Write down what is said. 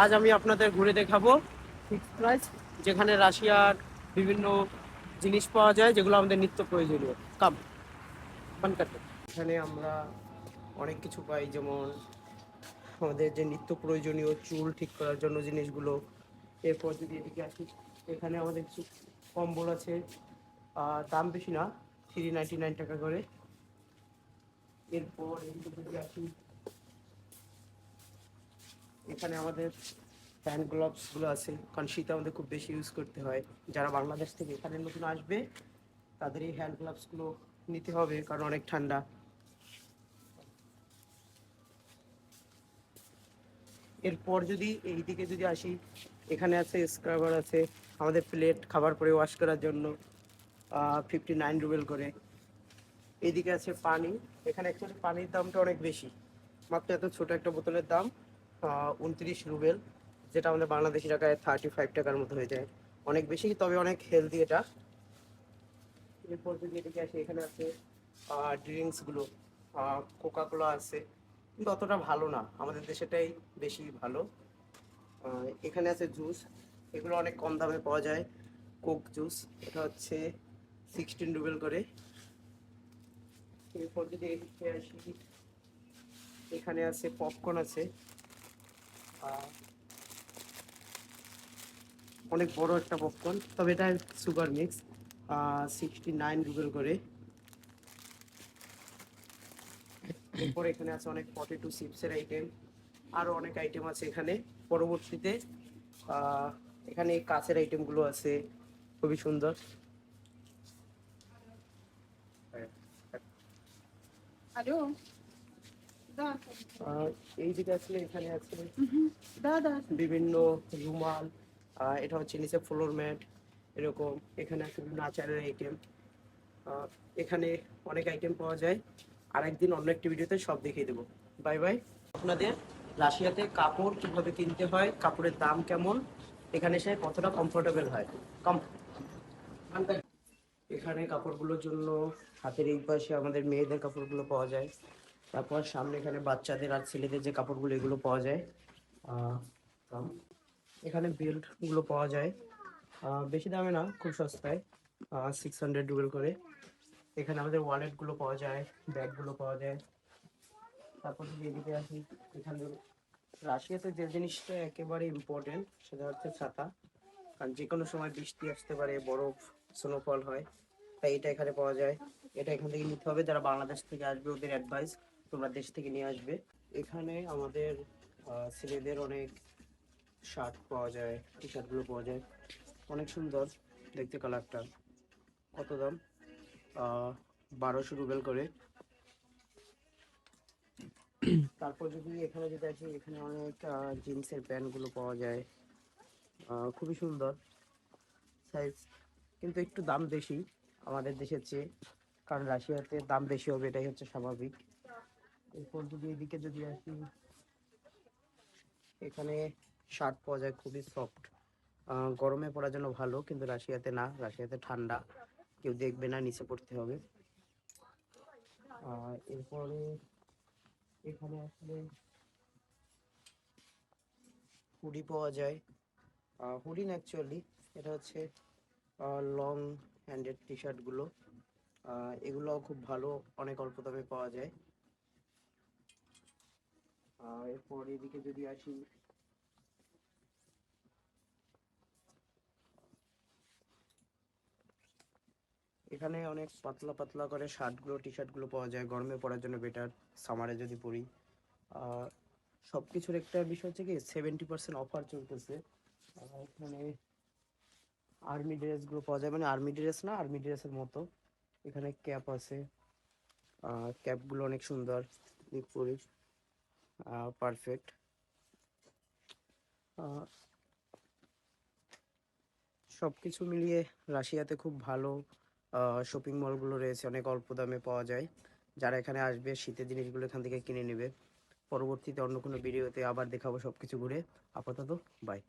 আজ আমি আপনাদের ঘুরে দেখাবো ফিক্সড প্রাইস, যেখানে রাশিয়ার বিভিন্ন জিনিস পাওয়া যায় যেগুলো আমাদের নিত্য প্রয়োজনীয়। কাম কাটে এখানে আমরা অনেক কিছু পাই, যেমন আমাদের যে নিত্য প্রয়োজনীয় চুল ঠিক করার জন্য জিনিসগুলো। এরপর যদি এদিকে আসি, এখানে আমাদের কিছু কম্বল আছে, দাম বেশি না, 399 টাকা করে। এরপর এদিকে যদি আসি, এখানে আমাদের হ্যান্ড গ্লাভসগুলো আছে, কারণ শীতে আমাদের খুব বেশি ইউজ করতে হয়। যারা বাংলাদেশ থেকে এখানে নতুন আসবে তাদের এই হ্যান্ড গ্লাভসগুলো নিতে হবে, কারণ অনেক ঠান্ডা। এরপর যদি এই দিকে যদি আসি, এখানে আছে স্ক্রাবার আছে, আমাদের প্লেট খাবার পরে ওয়াশ করার জন্য, 59 রুবেল করে। এইদিকে আছে পানি। এখানে অ্যাকচুয়ালি পানির দামটা অনেক বেশি, মাত্র এত ছোট একটা বোতলের দাম 29 রুবেল, যেটা আমাদের বাংলাদেশি টাকায় 35 টাকার মতো হয়ে যায়। অনেক বেশি, তবে অনেক হেলদি এটা। এরপর যদি এদিকে আসি, এখানে আছে ড্রিঙ্কসগুলো, কোকা কোলা আছে, কিন্তু অতটা ভালো না, আমাদের দেশেটাই বেশি ভালো। এখানে আছে জুস, এগুলো অনেক কম দামে পাওয়া যায়। কোক জুস, এটা হচ্ছে 16 রুবেল করে। এরপর যদি এদিকে আসি, এখানে আছে পপকর্ন আছে, আহ, অনেক বড় একটা পপকর্ন, তবে এটা সুগার মিক্স, 69 রুবেল করে। এরপর এখানে আছে অনেক পটেটো চিপসের আইটেম, আরো অনেক আইটেম আছে এখানে। পরবর্তীতে আহ, এখানে কাঁচের আইটেমগুলো আছে, খুবই সুন্দর। Алло, да. এই দিকে আসলে এখানে আছে Да, да. বিভিন্ন রুমাল, এটা হচ্ছে নিচে ফ্লোর ম্যাট, এরকম। এখানে আছে বিভিন্ন আচারের আইটেম, এখানে অনেক আইটেম পাওয়া যায়। আর একদিন অন্য একটি ভিডিওতে সব দেখিয়ে দেবো। Bye bye. আপনাদের রাশিয়াতে কাপড় কিভাবে কিনতে হয়, কাপড়ের দাম কেমন, এখানে এসে কতটা কমফোর্টেবল হয়। কম এখানে কাপড়গুলোর জন্য হাতের এই পাশে আমাদের মেয়েদের কাপড়গুলো পাওয়া যায়। তারপর সামনে এখানে বাচ্চাদের আর ছেলেদের যে কাপড়গুলো, এগুলো পাওয়া যায়। আহ, এখানে বেল্টগুলো পাওয়া যায়, বেশি দামে না, খুব সস্তায়, 600 রুবেল করে। এখানে আমাদের ওয়ালেটগুলো পাওয়া যায়, ব্যাগগুলো পাওয়া যায়। তারপর যদি এদিকে আসি, এখানে রাশিয়াতে যে জিনিসটা একেবারে ইম্পর্টেন্ট সেটা হচ্ছে ছাতা, কারণ যে কোনো সময় বৃষ্টি আসতে পারে, বরফ, স্নোফল হয়, তাই এটা এখানে পাওয়া যায়। এটা এখান থেকে নিতে হবে, যারা বাংলাদেশ থেকে আসবে ওদের অ্যাডভাইস তোমরা দেশ থেকে নিয়ে আসবে। এখানে আমাদের ছেলেদের অনেক শার্ট পাওয়া যায়, টি শার্টগুলো পাওয়া যায়, অনেক সুন্দর দেখতে কালারটা। কত দাম? 1200 রুবেল করে। তারপর যদি এখানে যদি আসি, এখানে অনেক জিন্সের প্যান্টগুলো পাওয়া যায়, খুবই সুন্দর সাইজ, কিন্তু একটু দাম বেশি আমাদের দেশের চেয়ে, কারণ রাশিয়াতে দাম বেশি হবে, এটাই হচ্ছে স্বাভাবিক। এরপর যদি এদিকে যদি আসি, এখানে শার্ট পাওয়া যায় খুবই সফট, গরমে পরার জন্য ভালো, কিন্তু রাশিয়াতে না, রাশিয়াতে ঠান্ডা, কেউ দেখবে না, নিচে পড়তে হবে। এরপরে এখানে আসলে হুডি পাওয়া যায়, হুডি না অ্যাকচুয়ালি, এটা হচ্ছে লং হ্যান্ডেড টি শার্টগুলো, এগুলো খুব ভালো, অনেক অল্প দামে পাওয়া যায়। এরপর এদিকে যদি আসি, এখানে অনেক পাতলা পাতলা করে শার্টগুলো, টি শার্টগুলো পাওয়া যায়, গরমে পরার জন্য বেটার, সামারে যদি পরি। সব কিছুর একটা বিষয় হচ্ছে কি, 70% অফার চলতেছে। এখানে আর্মি ড্রেসগুলো পাওয়া যায়, মানে আর্মি ড্রেস না, আর্মি ড্রেসের মতো। এখানে ক্যাপ আছে, ক্যাপগুলো অনেক সুন্দর, পরি, পারফেক্ট। সব কিছু মিলিয়ে রাশিয়াতে খুব ভালো শপিং মলগুলো রয়েছে, অনেক অল্প দামে পাওয়া যায়। যারা এখানে আসবে শীতের জিনিসগুলো এখান থেকে কিনে নেবে। পরবর্তীতে অন্য কোনো ভিডিওতে আবার দেখাবো সব কিছু ঘুরে। আপাতত বাই।